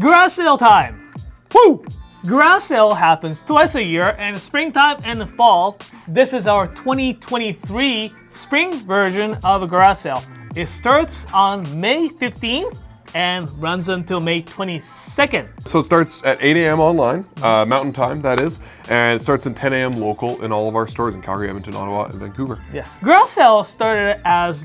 Garage sale time! Woo! Garage sale happens twice a year, and in springtime and the fall. This is our 2023 spring version of a garage sale. It starts on May 15th and runs until May 22nd. So it starts at 8 a.m. online, Mountain Time, that is, and it starts at 10 a.m. local in all of our stores in Calgary, Edmonton, Ottawa, and Vancouver. Yes. Garage sale started as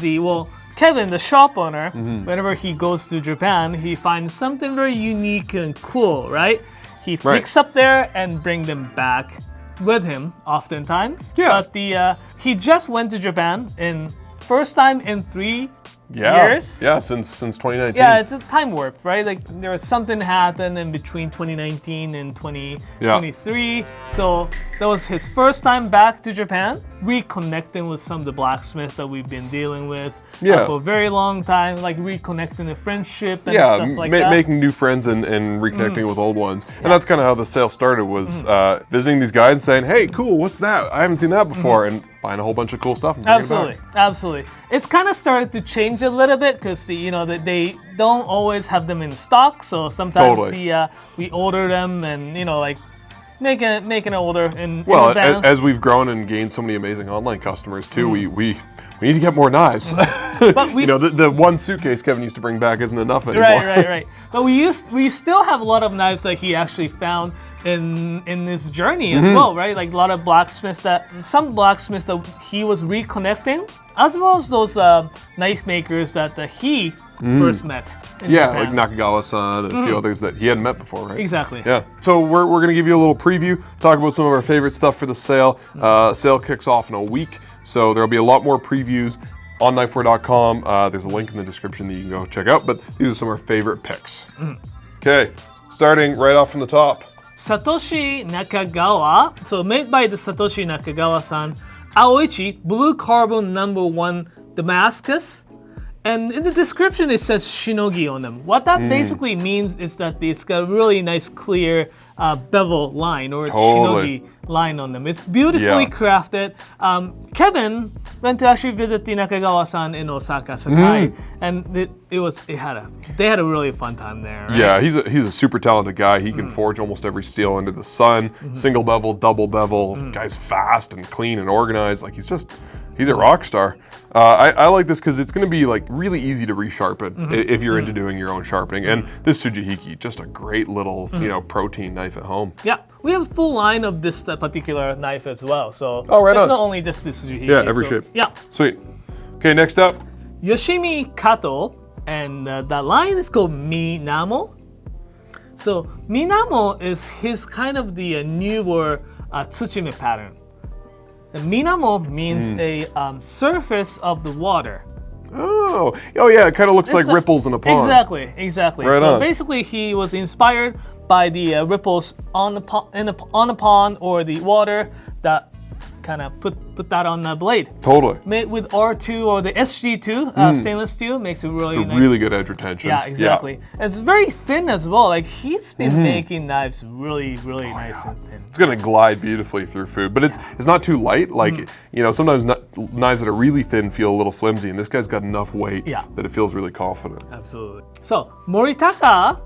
Kevin, the shop owner, whenever he goes to Japan, he finds something very unique and cool, right? He picks up there and bring them back with him oftentimes. Yeah. But he just went to Japan in first time in 3 years. Yeah, since 2019. Yeah, it's a time warp, right? Like there was something happened in between 2019 and 2023. So that was his first time back to Japan, reconnecting with some of the blacksmiths that we've been dealing with for a very long time, like reconnecting the friendship and stuff like that. Making new friends and reconnecting with old ones. And that's kind of how the sale started, was visiting these guys and saying, hey, cool, what's that? I haven't seen that before. And buying a whole bunch of cool stuff. And Absolutely. It's kind of started to change a little bit because they don't always have them in stock. So sometimes we order them and make an order in advance. As we've grown and gained so many amazing online customers too, we need to get more knives. But the one suitcase Kevin used to bring back isn't enough anymore. Right. But we still have a lot of knives that he actually found in this journey as well, right? Like a lot of some blacksmiths that he was reconnecting, as well as those knife makers that he first met. Like Nakagawa-san and a few others that he hadn't met before, right? Exactly. Yeah. So we're going to give you a little preview, talk about some of our favorite stuff for the sale. Sale kicks off in a week, so there'll be a lot more previews on knifewear.com. There's a link in the description that you can go check out, but these are some of our favorite picks. Okay, starting right off from the top. Satoshi Nakagawa, so made by the Satoshi Nakagawa-san, Aoichi, blue carbon #1 Damascus. And in the description it says Shinogi on them. What that basically means is that it's got a really nice clear bevel line, or Shinogi line on them. It's beautifully crafted. Kevin went to actually visit the Nakagawa-san in Osaka, Sakai, and they had a really fun time there. Right? Yeah, he's a super talented guy. He can forge almost every steel under the sun. Single bevel, double bevel. Guy's fast and clean and organized. Like he's a rock star. I like this because it's going to be like really easy to resharpen if you're into doing your own sharpening. And this Sujihiki, just a great little protein knife at home. Yeah, we have a full line of this particular knife as well. So it's not only just this Sujihiki. Yeah, every shape. Yeah. Sweet. Okay, next up. Yoshimi Kato, and that line is called Minamo. So Minamo is his kind of the newer tsuchime pattern. The Minamo means a surface of the water. Oh yeah, it kind of looks like ripples in a pond. Exactly. Right so on. basically, he was inspired by the ripples on the pond or the water that kind of put that on the blade. Totally. Made with R2 or the SG2 stainless steel makes it really nice. Really good edge retention. Yeah, exactly. Yeah. It's very thin as well. Like he's been making knives really nice and thin. It's gonna glide beautifully through food, but it's not too light. Like sometimes knives that are really thin feel a little flimsy, and this guy's got enough weight that it feels really confident. Absolutely. So Moritaka,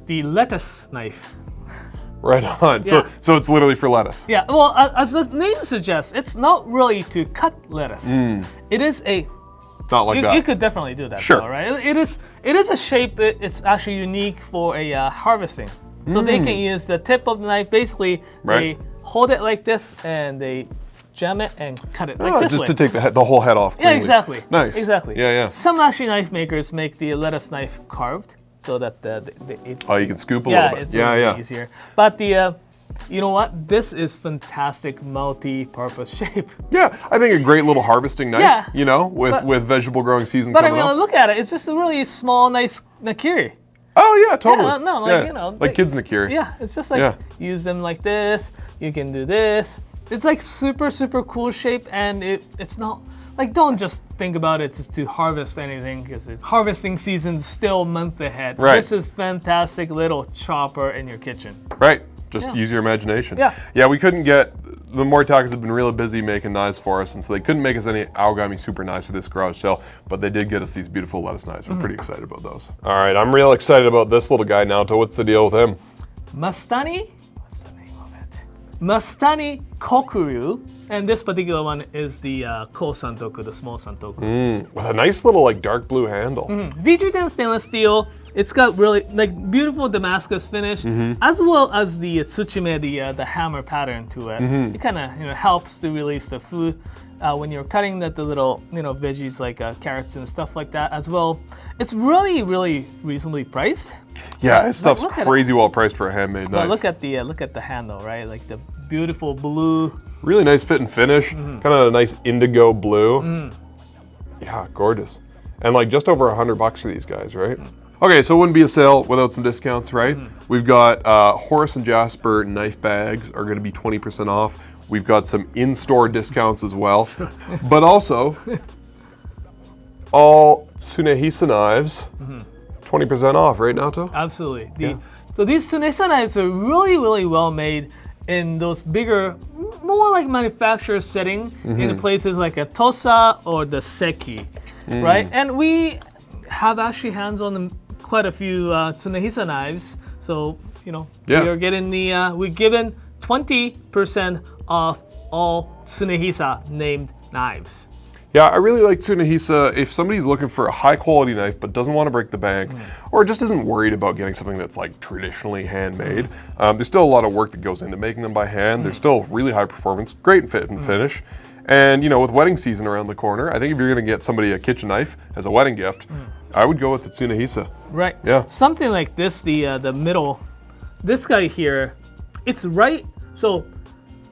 the lettuce knife. Right on. Yeah. So it's literally for lettuce. Yeah. Well, as the name suggests, it's not really to cut lettuce. It is not like that. You could definitely do that. Sure. Though, right? It is a shape. It's actually unique for a harvesting. So they can use the tip of the knife. Basically, they hold it like this and they jam it and cut it like this just way. to take the whole head off cleanly. Yeah, exactly. Nice. Exactly. Yeah. Some actually knife makers make the lettuce knife carved, so that you can scoop a little bit. It's a little easier. But you know what? This is fantastic multi-purpose shape. Yeah, I think a great little harvesting knife. With vegetable growing season coming up. But I mean, look at it. It's just a really small, nice Nakiri. Oh yeah, totally. Like kids Nakiri. Yeah, it's just like use them like this. You can do this. It's like super cool shape, and it's not like, don't just think about it just to harvest anything, because it's harvesting season still a month ahead. Right. This is fantastic little chopper in your kitchen. Right. Just use your imagination. Yeah. Yeah, we couldn't get the Moritakas have been really busy making knives for us, and so they couldn't make us any Aogami super knives for this garage sale, but they did get us these beautiful lettuce knives. We're pretty excited about those. All right, I'm real excited about this little guy, Naoto. What's the deal with him? Masutani? What's the name of it? Masutani Kokuryu, and this particular one is the Ko-Santoku, the small Santoku. With a nice little like dark blue handle. V10 stainless steel. It's got really like beautiful Damascus finish, as well as the tsuchime, the hammer pattern to it. It kind of helps to release the food when you're cutting the little veggies like carrots and stuff like that as well. It's really reasonably priced. Yeah, his stuff's crazy well priced for a handmade knife. Look at the handle, right? Like the beautiful blue. Really nice fit and finish. Kind of a nice indigo blue. Yeah, gorgeous. And like just over $100 for these guys, right? Okay, so it wouldn't be a sale without some discounts, right? We've got Horace and Jasper knife bags are going to be 20% off. We've got some in-store discounts as well. But also, all Tsunehisa knives, 20% off, right, Naoto? Absolutely. So these Tsunehisa knives are really well made in those bigger, more like manufacturer setting in places like a Tosa or the Seki, right? And we have actually hands on them quite a few Tsunehisa knives. So, we are getting we're given 20% off all Tsunehisa named knives. Yeah, I really like Tsunehisa. If somebody's looking for a high quality knife but doesn't want to break the bank, or just isn't worried about getting something that's like traditionally handmade, there's still a lot of work that goes into making them by hand. They're still really high performance, great in fit and finish. And with wedding season around the corner, I think if you're going to get somebody a kitchen knife as a wedding gift, I would go with the Tsunehisa. Right. Yeah. Something like this, the middle, this guy here, it's right. So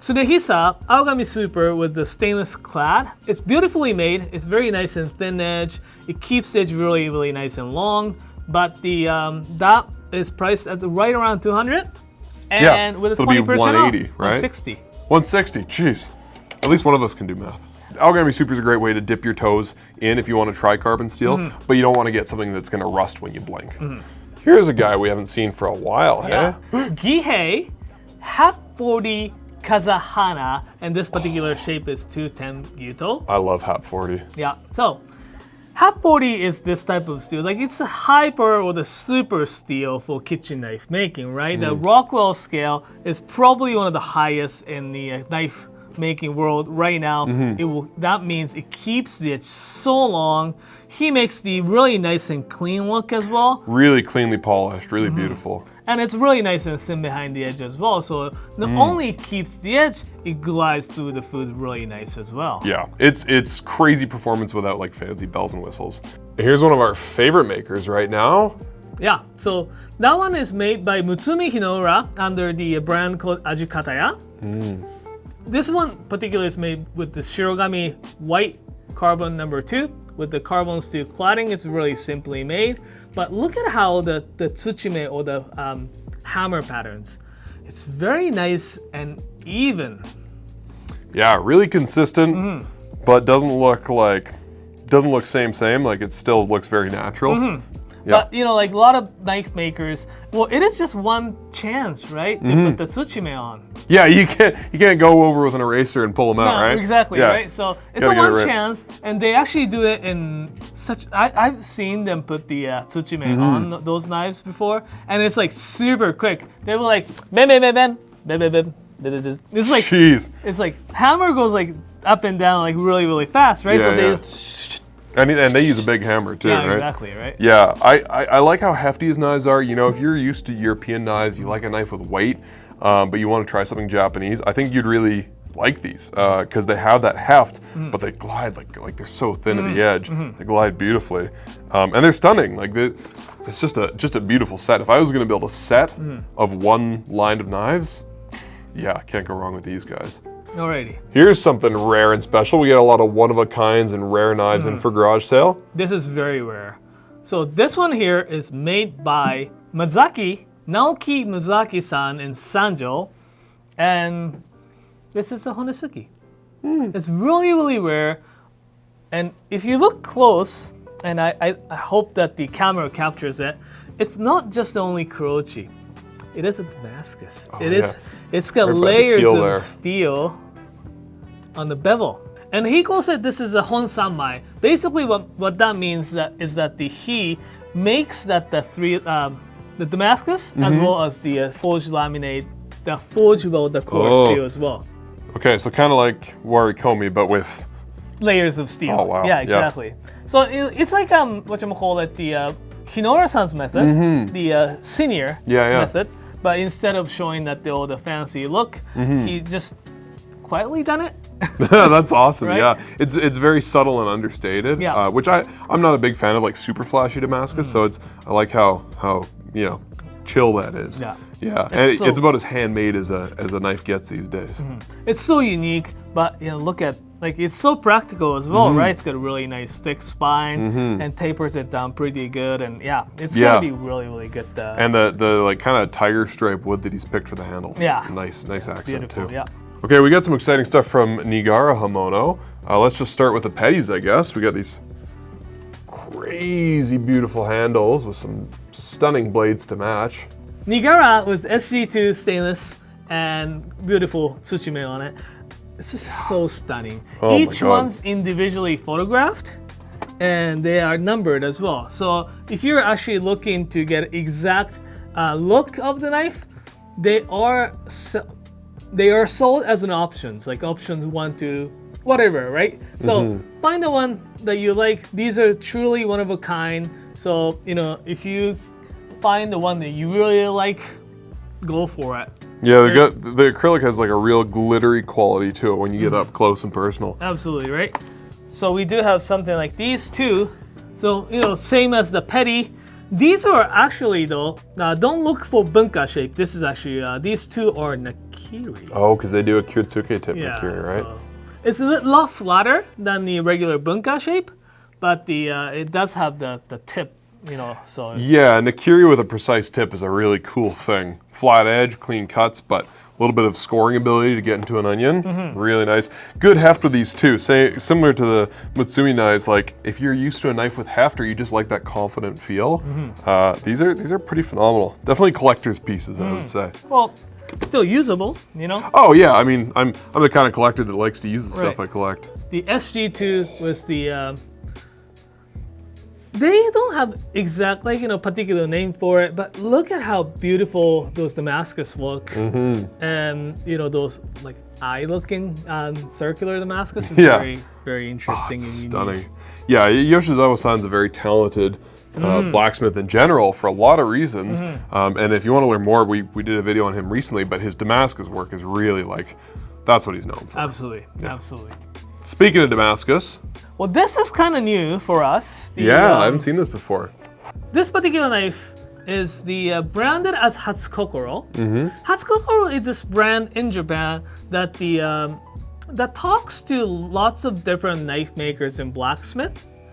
Tsunehisa Aogami Super with the stainless clad. It's beautifully made. It's very nice and thin edge. It keeps the edge really nice and long. But the that is priced at right around 200, and with a 20% it'll be 180, off, right? 160. 160. Jeez. At least one of us can do math. Aogami Super is a great way to dip your toes in if you want to try carbon steel, but you don't want to get something that's going to rust when you blink. Here's a guy we haven't seen for a while, hey? Gihei Hap40 Kazahana, and this particular shape is 210 Gyuto. I love Hap 40. Yeah, so Hap 40 is this type of steel. Like it's a hyper or the super steel for kitchen knife making, right? The Rockwell scale is probably one of the highest in the knife making world right now. That means it keeps the edge so long. He makes the really nice and clean look as well. Really cleanly polished, really beautiful. And it's really nice and thin behind the edge as well. So not only keeps the edge, it glides through the food really nice as well. Yeah, it's crazy performance without like fancy bells and whistles. Here's one of our favorite makers right now. Yeah, so that one is made by Mutsumi Hinoura under the brand called Ajikataya. This one particularly is made with the Shirogami white carbon number 2 with the carbon steel cladding. It's really simply made, but look at how the tsuchime or the hammer patterns. It's very nice and even. Yeah, really consistent, but doesn't look same. Like it still looks very natural. Yeah. But like a lot of knife makers, well, it is just one chance, right, to put the tsuchime on. Yeah, you can't go over with an eraser and pull them out, right? Exactly, yeah. right? So it's a one chance, and they actually do it in such. I've seen them put the tsuchime on those knives before, and it's like super quick. They were like, ben. It's like, jeez. It's like hammer goes like up and down like really fast, right? Yeah, so and they use a big hammer too, right? Exactly, right? Yeah, I like how hefty his knives are. If you're used to European knives, you like a knife with weight, but you want to try something Japanese, I think you'd really like these because they have that heft, but they glide like they're so thin at the edge. They glide beautifully, and they're stunning. Like it's just a beautiful set. If I was going to build a set of one line of knives, yeah, can't go wrong with these guys. Alrighty. Here's something rare and special. We get a lot of one-of-a-kinds and rare knives in for garage sale. This is very rare. So this one here is made by Naoki Mazaki-san in Sanjo, and this is a Honesuki. It's really rare, and if you look close, and I hope that the camera captures it, it's not just the only Kurochi. It is a Damascus. It's got layers of steel on the bevel. And he calls it this is a honsanmai. Basically, what that means is that he makes that the Damascus as well as the forged laminate, the forged welded core steel as well. Okay, so kind of like Warikomi, but with layers of steel. Oh wow! Yeah, exactly. So it's like whatchamacallit, the Hinora-san's method, the senior method, but instead of showing that the fancy look, he just quietly done it. That's awesome. Right? Yeah, it's very subtle and understated. Yeah. Which I'm not a big fan of like super flashy Damascus. So I like how chill that is. Yeah. Yeah, and it's about as handmade as a knife gets these days. It's so unique, but look at it's so practical as well, right? It's got a really nice thick spine and tapers it down pretty good, and it's gonna be really really good. And the like kind of tiger stripe wood that he's picked for the handle. Yeah. Nice accent beautiful, too. Yeah. Okay, we got some exciting stuff from Nigara Hamono. Let's just start with the petties, I guess. We got these crazy beautiful handles with some stunning blades to match. Nigara with SG2 stainless and beautiful tsuchime on it. It's just so stunning. Oh Each one's individually photographed and they are numbered as well. So if you're actually looking to get exact look of the knife, they are sold as an options, like options 1 to whatever, right? So find the one that you like. These are truly one of a kind. So if you find the one that you really like, go for it. Yeah, the acrylic has like a real glittery quality to it when you get up close and personal. Absolutely, right? So we do have something like these too. So, same as the petty. These are actually though, don't look for bunka shape. This is actually, these two are Nakiri. Oh, because they do a Kiritsuke tip Nakiri, right? So it's a lot flatter than the regular bunka shape, but it does have the tip. So yeah, Nakiri with a precise tip is a really cool thing. Flat edge, clean cuts, but a little bit of scoring ability to get into an onion. Really nice. Good heft with these too. Similar to the Mutsumi knives, like if you're used to a knife with heft or you just like that confident feel, these are pretty phenomenal. Definitely collector's pieces, I would say. Well, still usable, Oh yeah, I mean, I'm the kind of collector that likes to use the stuff I collect. The SG2 was the they don't have exact particular name for it, but look at how beautiful those Damascus look, and those like eye-looking circular Damascus is very very interesting and stunning. unique. Yeah, Yoshizawa-san's a very talented blacksmith in general for a lot of reasons. And if you want to learn more, we did a video on him recently, but his Damascus work is really that's what he's known for. Absolutely, absolutely. Speaking of Damascus. Well, this is kind of new for us. I haven't seen this before. This particular knife is branded as Hatsukokoro. Hatsukokoro is this brand in Japan that that talks to lots of different knife makers and blacksmith.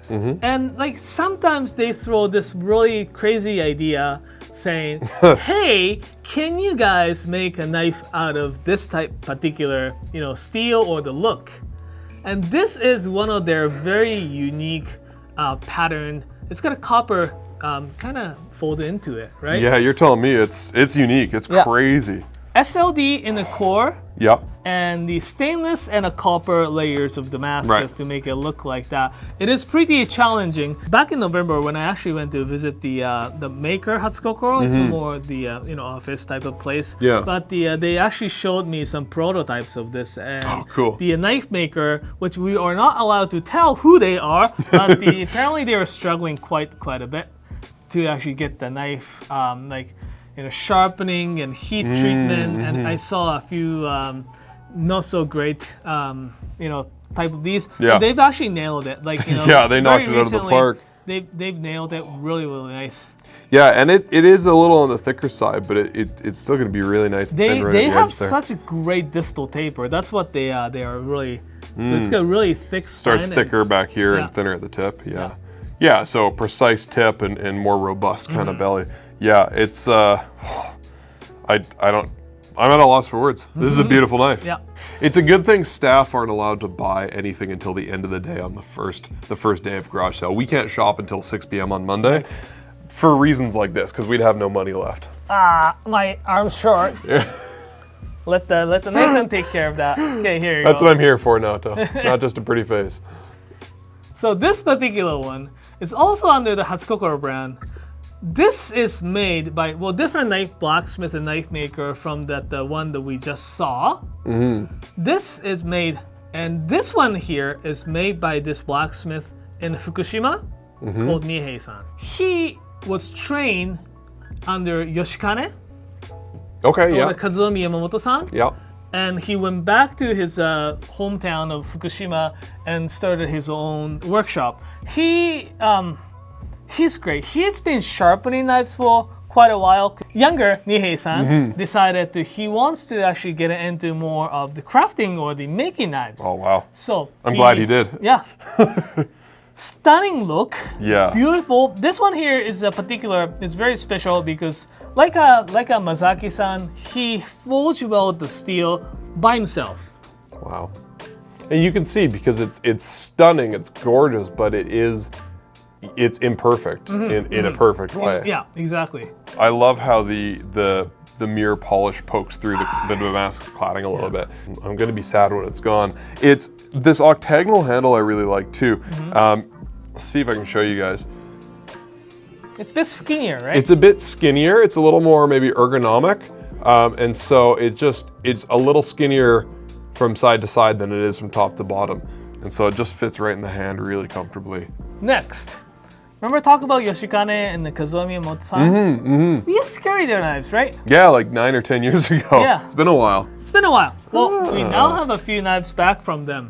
And sometimes they throw this really crazy idea saying, hey, can you guys make a knife out of this particular steel or the look? And this is one of their very unique pattern. It's got a copper kind of folded into it, right? Yeah, you're telling me it's unique. It's crazy. SLD in the core. Yep. And the stainless and a copper layers of Damascus to make it look like that. It is pretty challenging. Back in November, when I actually went to visit the maker Hatsukokoro, it's more the office type of place. Yeah. But they actually showed me some prototypes of this, and cool. The knife maker, which we are not allowed to tell who they are, but apparently they are struggling quite a bit to actually get the knife sharpening and heat treatment, and I saw a few not so great type of these. Yeah. But they've actually nailed it. Yeah, they knocked it out of the park. They've nailed it really nice. Yeah, and it is a little on the thicker side, but it's still going to be really nice. They have such a great distal taper. That's what they are really. So it's got a really thick spine. Starts thicker back here and thinner at the tip. Yeah, so precise tip and more robust kind of belly. Yeah, it's I'm at a loss for words. This is a beautiful knife. Yeah. It's a good thing staff aren't allowed to buy anything until the end of the day on the first day of garage sale. We can't shop until 6 p.m. on Monday for reasons like this, because we'd have no money left. My arm's short. Let the Nathan take care of that. Okay, here you That's go. what I'm here for, Naoto. Not just a pretty face. So this particular one is also under the Hatsukokoro brand. This is made by, well, different knife blacksmith and knife maker from the one that we just saw. This is made, and this one here is made by this blacksmith in Fukushima called Nihei-san. He was trained under Yoshikane, Okay, yeah. or Kazumi Yamamoto-san. Yeah. And he went back to his hometown of Fukushima and started his own workshop. He's great. He's been sharpening knives for quite a while. Younger Nihei-san decided he wants to actually get into more of the crafting or the making knives. Oh, wow. So I'm glad he did. Yeah. Stunning look. Yeah. Beautiful. This one here is it's very special because like a Mazaki-san, he forged weld the steel by himself. Wow. And you can see because it's stunning, it's gorgeous, but it's imperfect in a perfect way. Yeah, exactly. I love how the mirror polish pokes through the Damascus cladding a little bit. I'm gonna be sad when it's gone. It's this octagonal handle I really like too. Let's see if I can show you guys. It's a bit skinnier, right? It's a bit skinnier. It's a little more maybe ergonomic. And so it's a little skinnier from side to side than it is from top to bottom. And so it just fits right in the hand really comfortably. Next. Remember talking about Yoshikane and the Kazumi Yamamoto-san? We used to carry their knives, right? Yeah, like 9 or 10 years ago. Yeah. It's been a while. It's been a while. Well, we now have a few knives back from them.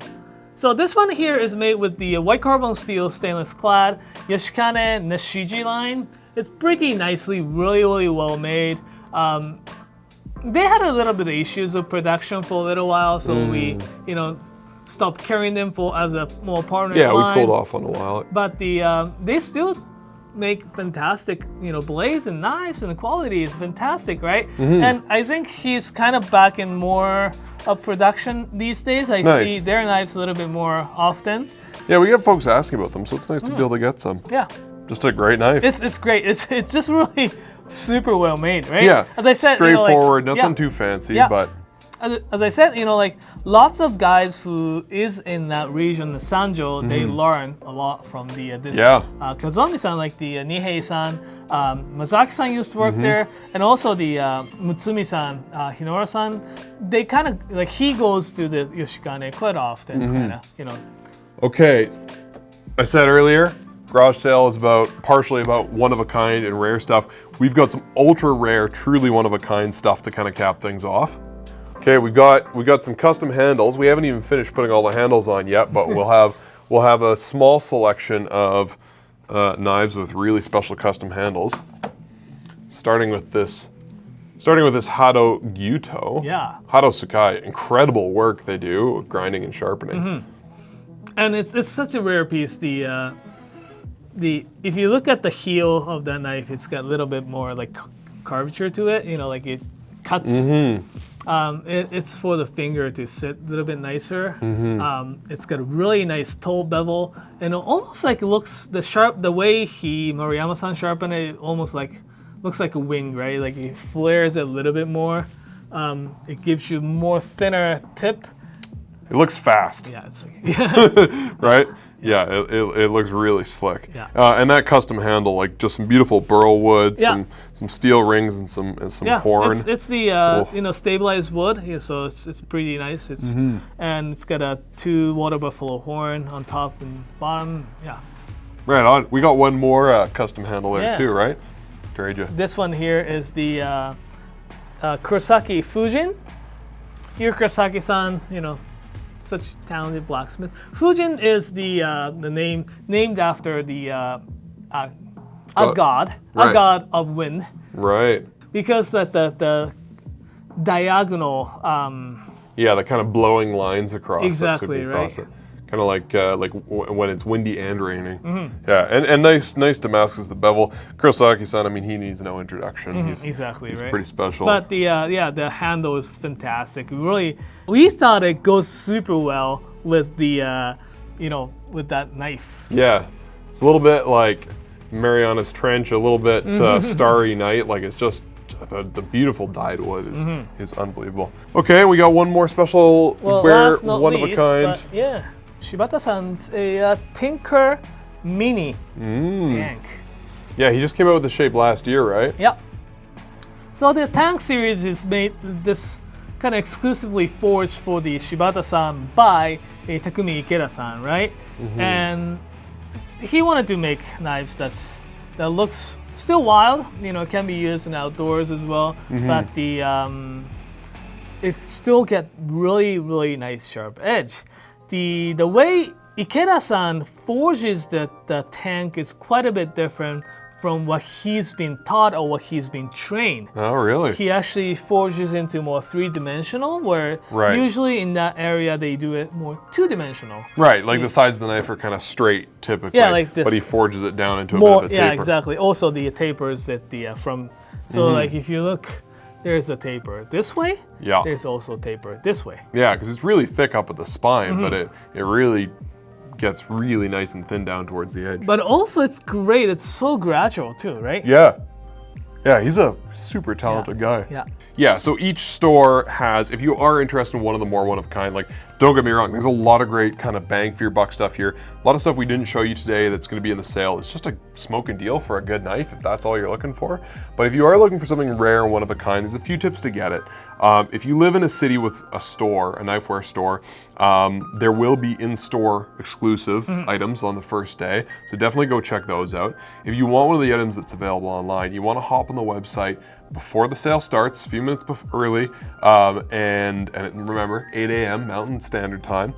So this one here is made with the white carbon steel stainless clad Yoshikane Nishiji line. It's pretty nicely, really well made. They had a little bit of issues of production for a little while, so we, stopped carrying them as a more permanent line. We pulled off on a while. But they still make fantastic, blades and knives, and the quality is fantastic, right? And I think he's kind of back in more of production these days. I see their knives a little bit more often. Yeah, we get folks asking about them, so it's nice to be able to get some. Yeah. Just a great knife. It's great. It's just really super well made, right? Yeah. As I said, straightforward, nothing too fancy, but as I said, lots of guys who is in that region, the Sanjo, they learn a lot from Kazumi-san, like the Nihei-san, Mazaki-san used to work there, and also the Mutsumi-san, Hinora-san. They kind of he goes to the Yoshikane quite often, Okay, I said earlier, garage sale is partially about one of a kind and rare stuff. We've got some ultra rare, truly one of a kind stuff to kind of cap things off. Okay, we got some custom handles. We haven't even finished putting all the handles on yet, but we'll have a small selection of knives with really special custom handles. Starting with this Hado Gyuto. Yeah. Hado Sakai, incredible work they do with grinding and sharpening. And it's such a rare piece. If you look at the heel of that knife, it's got a little bit more like curvature to it. Like it cuts. It's for the finger to sit a little bit nicer. It's got a really nice toe bevel, and it almost like looks the way Maruyama-san sharpened it, almost looks like a wing, right? Like it flares it a little bit more. It gives you more thinner tip. It looks fast. Yeah, it's like right? Yeah, it looks really slick. Yeah. And that custom handle, like just some beautiful burl wood, some steel rings, and some horn. It's the stabilized wood, so it's pretty nice. And it's got a 2 water buffalo horn on top and bottom. Yeah. Right on. We got one more custom handle there too, right? Trade you. This one here is the Kurosaki Fujin. Here, Kurosaki-san, such talented blacksmith. Fujin is the name named after a god of wind. Right. Because the diagonal. The kind of blowing lines across. Exactly, right. Kind of like when it's windy and raining. Yeah, and nice Damascus, the bevel. Kurosaki-san, I mean, he needs no introduction. He's pretty special. But the handle is fantastic. We thought it goes super well with the with that knife. Yeah, it's a little bit like Marianas Trench, a little bit Starry Night. Like it's just the beautiful dyed wood is unbelievable. Okay, we got one more special wear, one of a kind. Yeah, Shibata-san's a Tinker Mini tank. Yeah, he just came out with the shape last year, right? Yeah. So the tank series is made this kind of exclusively forged for the Shibata-san by Takumi Ikeda-san, right? And he wanted to make knives that looks still wild, can be used in outdoors as well, but the it still get really, really nice sharp edge. The way Ikeda-san forges the tank is quite a bit different from what he's been taught or what he's been trained. Oh, really? He actually forges into more three-dimensional, where usually in that area they do it more two-dimensional. Right, like the sides of the knife are kind of straight typically. Yeah, like this. But he forges it down into a bit of a taper. Yeah, exactly. Also the tapers that so like if you look, there's a taper this way. Yeah. There's also taper this way. Yeah, because it's really thick up at the spine, but it really gets really nice and thin down towards the edge. But also it's great. It's so gradual too, right? Yeah. Yeah, he's a super talented guy. Yeah. Yeah, so each store has, if you are interested in one of the more one-of-a-kind, like, don't get me wrong, there's a lot of great kind of bang for your buck stuff here. A lot of stuff we didn't show you today that's gonna be in the sale. It's just a smoking deal for a good knife, if that's all you're looking for. But if you are looking for something rare and one-of-a-kind, there's a few tips to get it. If you live in a city with a store, a knifewear store, there will be in-store exclusive items on the first day, so definitely go check those out. If you want one of the items that's available online, you wanna hop on the website before the sale starts, a few minutes early, and remember, 8 a.m. Mountain Standard Time.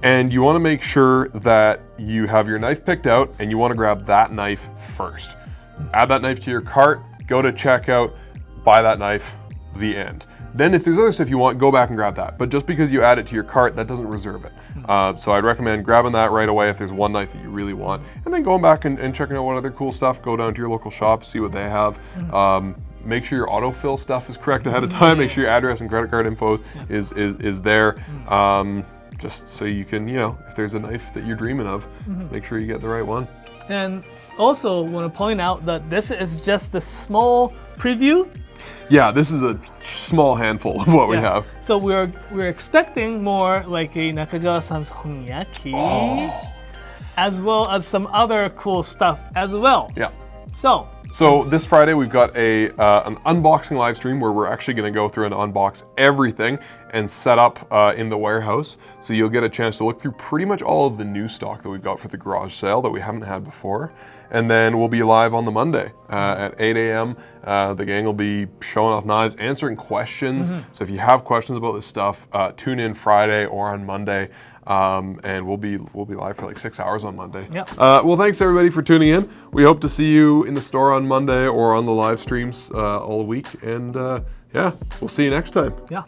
And you wanna make sure that you have your knife picked out and you wanna grab that knife first. Add that knife to your cart, go to checkout, buy that knife, the end. Then if there's other stuff you want, go back and grab that. But just because you add it to your cart, that doesn't reserve it. So I'd recommend grabbing that right away if there's one knife that you really want. And then going back and checking out what other cool stuff, go down to your local shop, see what they have. Make sure your autofill stuff is correct ahead of time. Make sure your address and credit card info is there. Just so you can, if there's a knife that you're dreaming of, make sure you get the right one. And also want to point out that this is just a small preview. Yeah, this is a small handful of what we have. So we're expecting more like a Nakagawa-san's Honyaki, as well as some other cool stuff as well. Yeah. So this Friday we've got an unboxing live stream where we're actually going to go through and unbox everything and set up in the warehouse. So you'll get a chance to look through pretty much all of the new stock that we've got for the garage sale that we haven't had before. And then we'll be live on the Monday at 8 a.m. The gang will be showing off knives, answering questions. So if you have questions about this stuff, tune in Friday or on Monday. And we'll be live for like 6 hours on Monday. Yeah. Well, thanks everybody for tuning in. We hope to see you in the store on Monday or on the live streams all week. And yeah, we'll see you next time. Yeah.